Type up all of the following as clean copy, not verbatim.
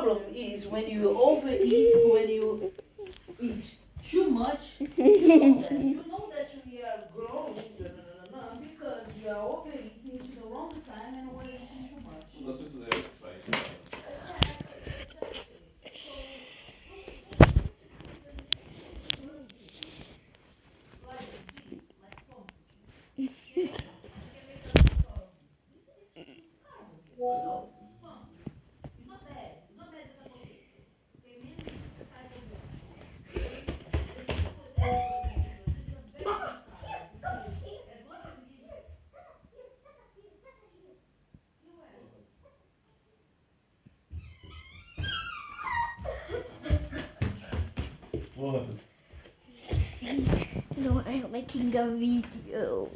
problem is when you overeat, when you eat too much, you know that you are growing, because you are overeating to the wrong time and we're eating too much. That's what they explain. What happened? No, I'm making a video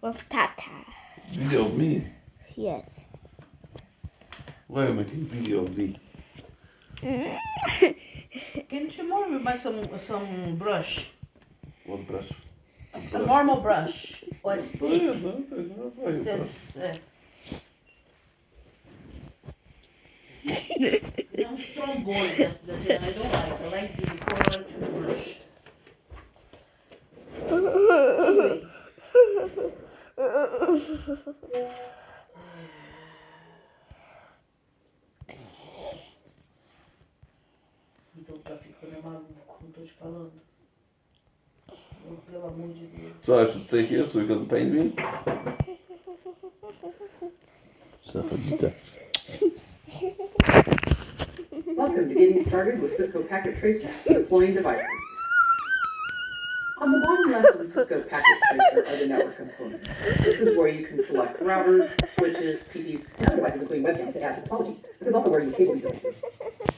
of Tata. Video of me? Yes. Why are you making video of me? Can tomorrow you buy some brush? What brush? A normal brush or a Oh, stick? yeah, no, Because some strong boy that I don't like. I like the color toothbrush. Anyway. Então tá ficando maluco, não tô te falando. Oh, pelo amor de Deus. So I should stay here so you can paint me? Safadita. Welcome to getting started with Cisco Packet Tracer, deploying devices. On the bottom left of the Cisco Packet Tracer are the network components. This is where you can select routers, switches, PCs, and other devices including webcams to add to topology. This is also where you cable these devices.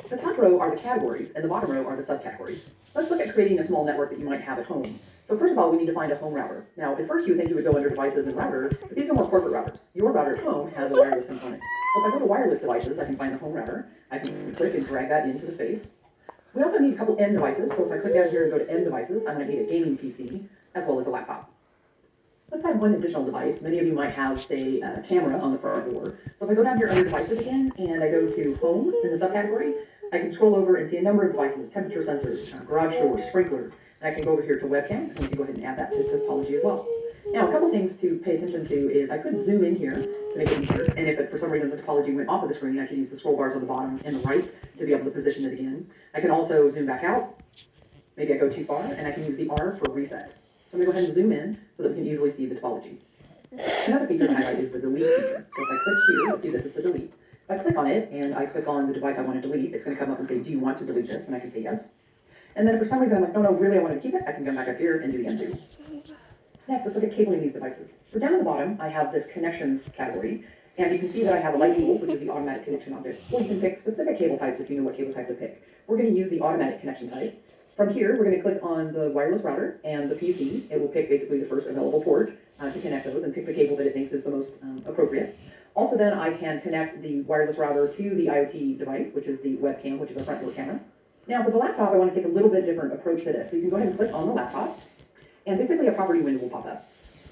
The top row are the categories, and the bottom row are the subcategories. Let's look at creating a small network that you might have at home. So first of all, we need to find a home router. Now, at first you would think you would go under devices and routers, but these are more corporate routers. Your router at home has a wireless component. So if I go to wireless devices, I can find the home router. I can click and drag that into the space. We also need a couple end devices. So if I click down here and go to end devices, I'm going to need a gaming PC as well as a laptop. Let's add one additional device. Many of you might have, say, a camera on the front door. So if I go down here under devices again and I go to home in the subcategory, I can scroll over and see a number of devices, temperature sensors, garage doors, sprinklers, and I can go over here to webcam, and we can go ahead and add that to topology as well. Now, a couple things to pay attention to is I could zoom in here to make it easier, and if for some reason the topology went off of the screen, I can use the scroll bars on the bottom and the right to be able to position it again. I can also zoom back out. Maybe I go too far, and I can use the R for reset. So I'm going to go ahead and zoom in so that we can easily see the topology. Another feature to highlight is the delete feature. So if I click here, you'll see this is the delete. If I click on it and I click on the device I want to delete, it's going to come up and say, do you want to delete this? And I can say yes. And then if for some reason I'm like, no, really, I want to keep it, I can come back up here and do the undo. Next, let's look at cabling these devices. So down at the bottom, I have this connections category, and you can see that I have a light cable, which is the automatic connection object. Or you can pick specific cable types if you know what cable type to pick. We're going to use the automatic connection type. From here, we're going to click on the wireless router and the PC. It will pick basically the first available port to connect those and pick the cable that it thinks is the most appropriate. Also then I can connect the wireless router to the IoT device, which is the webcam, which is our front door camera. Now for the laptop, I want to take a little bit different approach to this. So you can go ahead and click on the laptop, and basically a property window will pop up.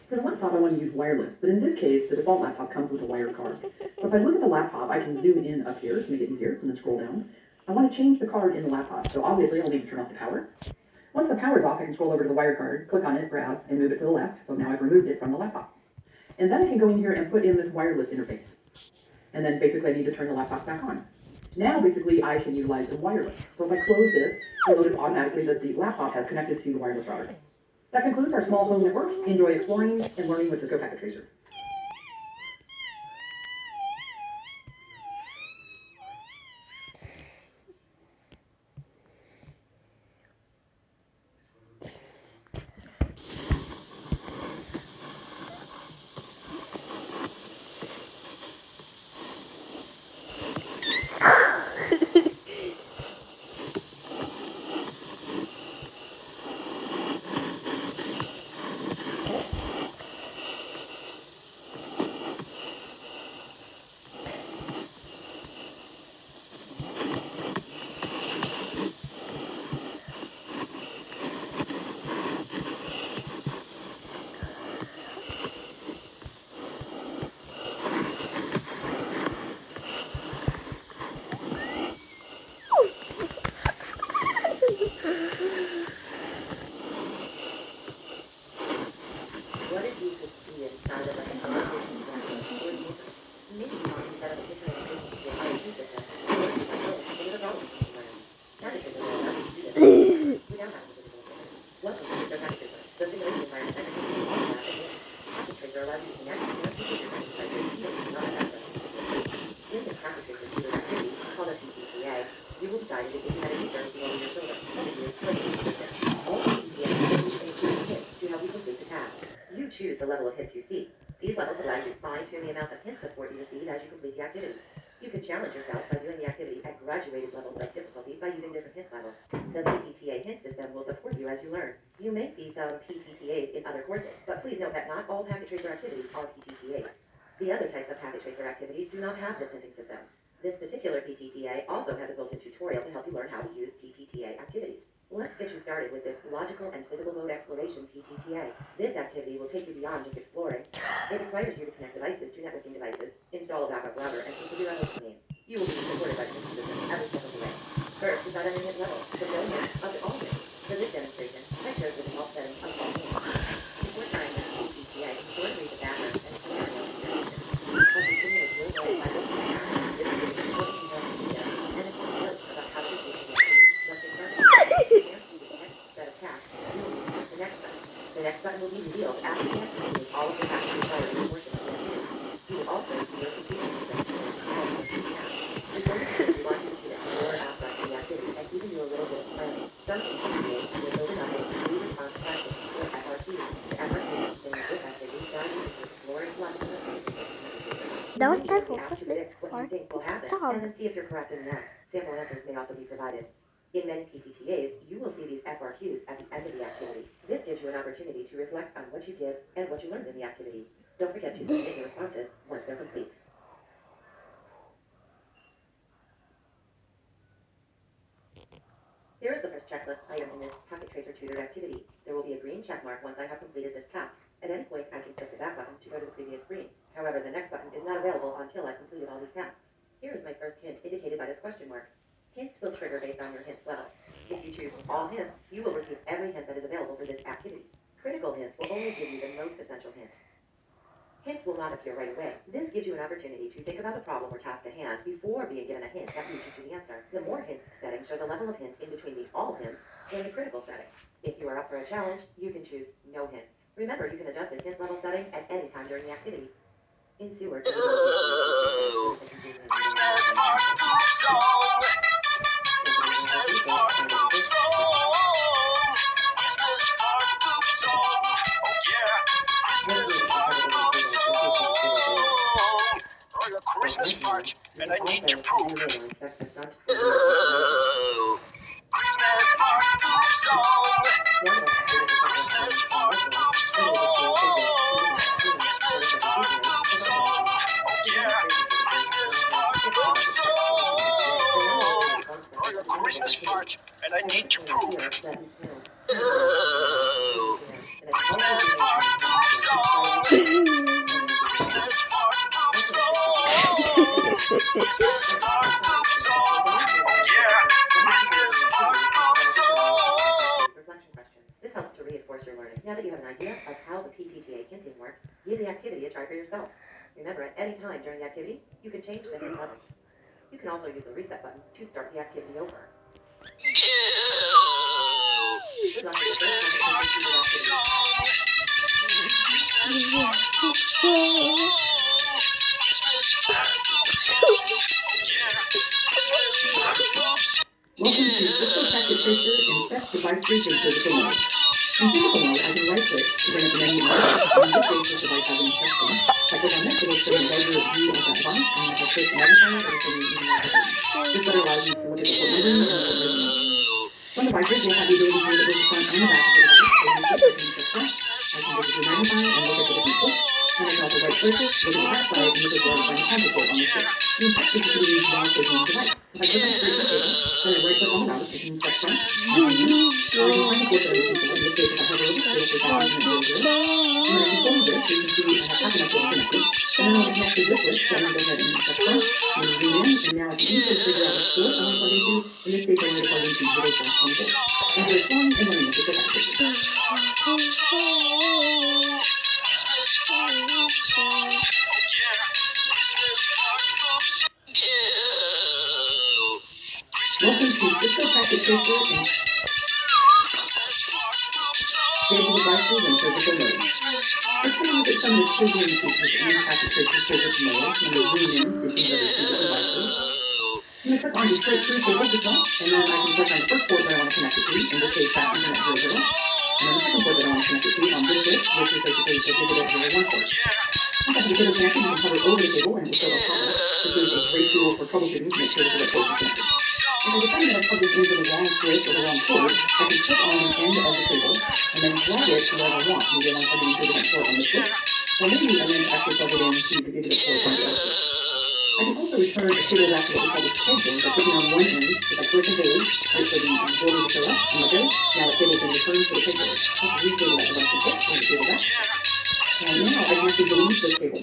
For the laptop, I want to use wireless, but in this case, the default laptop comes with a wired card. So if I look at the laptop, I can zoom in up here to make it easier, and then scroll down. I want to change the card in the laptop, so obviously I'll need to turn off the power. Once the power is off, I can scroll over to the wired card, click on it, grab, and move it to the left. So now I've removed it from the laptop. And then I can go in here and put in this wireless interface. And then basically I need to turn the laptop back on. Now basically I can utilize the wireless. So if I close this, you'll notice automatically that the laptop has connected to the wireless router. That concludes our small home network. Enjoy exploring and learning with Cisco Packet Tracer. level of hints you see. These levels allow you to fine-tune the amount of hint support you receive as you complete the activities. You can challenge yourself by doing the activity at graduated levels of difficulty by using different hint levels. The PTTA hint system will support you as you learn. You may see some PTTAs in other courses, but please note that not all packet tracer activities are PTTAs. The other types of packet tracer activities do not have this hinting system. This particular PTTA also has a built-in tutorial to help you learn how to use PTTA activities. Let's get you started with this logical and physical mode exploration PTTA. This activity will take you beyond just exploring. It requires you to connect devices to networking devices, install a backup router, and configure a host name. You will be supported by the system every step of the way. First, we got every hint level, the brilliance of all hints. For this demonstration, I chose the default settings of all hints. Before trying this PTTA, first read the background and scenario information. As we simulate real world by looking at this is important details and important notes about how to complete the activity. Let's get started. Set of tasks, you will use the next button. The next button will be revealed after the activity with all of the tasks required in the portion of the activity. You will also see your completion system and all of the tasks. Before you begin, we want you to see the core aspects of the activity and even do a little bit of planning. Some PTAs will overnight a free response question or FRQs. The FRQs contain this activity guide you into exploring logical and That was you time may for be asked to Christmas predict what you think will happen song. and then see if you're correct in the end. Sample answers may also be provided. In many PTTAs, you will see these FRQs at the end of the activity. This gives you an opportunity to reflect on what you did and what you learned in the activity. Don't forget to submit your responses once they're complete. Here is the first checklist item in this Packet Tracer Tutored activity. There will be a green check mark once I have completed this task. At any point, I can click the back button to go to the previous screen. However, the next button is not available until I've completed all these tasks. Here is my first hint indicated by this question mark. Hints will trigger based on your hint level. If you choose all hints, you will receive every hint that is available for this activity. Critical hints will only give you the most essential hint. Hints will not appear right away. This gives you an opportunity to think about the problem or task at hand before being given a hint that leads you to the answer. The more hints setting shows a level of hints in between the all hints and the critical settings. If you are up for a challenge, you can choose no hints. Remember, you can adjust this hint level setting at any time during the activity. In Seward, Christmas park poop song. Christmas park poop song. Christmas park poop song. Oh yeah. Christmas park poop song. I'm a Christmas part, and I need to poop. Oh. Christmas park poop song. Christmas park poop song. Christmas park poop song. Oh yeah. Christmas park poop song. I'm a Christmas part, and I need to poop. Oh. Christmas park poop song. Christmas park poop song. Christmas park poop song. Oh yeah. Christmas park poop song. Reflection questions. This helps to reinforce your learning. Now that you have an idea of how the PTTA hinting works, give the activity a try for yourself. Remember, at any time during the activity, you can change the hint levels. You can also use the reset button to start the activity over. Good luck with the first time to complete the activity. Welcome to Cisco Packet Tracer and set devices in physical mode. In physical mode, I can right-click to bring up the menu bar, and in this case, this device has an inspection. If I click on this, it will show me a larger view of that device, and if I click the magnifier, it will show me even more detail. This better allows you to look at the port numbering and the port resolution. Some devices will have the ability to look at both the front and the back of the device. So in this case, I can check front. I can basically magnify and look at the different ports. And I can also right-click, look at the back side, and look at where I'm finding contact port on this port. To inspect the facilities while taking the device. If I click on the screen table, then I right-click on the mouse, I can inspect front, and I can find the port that I'm looking for. In this case, if I hover over it, it'll say 500. And then I can close this, so you can see I have half enough ports connected. And then when I connect to this list, so I'm going to go ahead and inspect front, and then zoom in, and now I can easily figure out which port I want to plug into. In this case, I wanted to plug into 0/24. Enjoy exploring and learning with the devices. Welcome to Cisco Packet Tracer and stable devices and physical mode. Let's take a look at some of the capabilities in Packet Tracer physical mode. When we zoom in to see other physical devices. I'm going to click on the straight through table as well, and then I can click on the first port that I want to connect it to, in this case that's internet 00, and then the second port that I want to connect it to on this switch, which is basically the digital 01 port. Once I have the cable connected, you can hover over the cable and it will show up properly. This is a great tool for troubleshooting to make sure that the right port is connected. If I determine that I plug this into the wrong switch or the wrong port, I can click on the end of the cable and then drag it to wherever I want. Maybe I want to plug it into a different port on the switch, or maybe I want to actually plug it into the digital port on the other switch. I can also return a cable back to what we call the peg bin by clicking on one end. If I click and hold, wait for the border to show up, and let go. Now the cable's been returned to the peg bin. Let's recable that device and click, bring the cable back. And now I can actually delete this cable.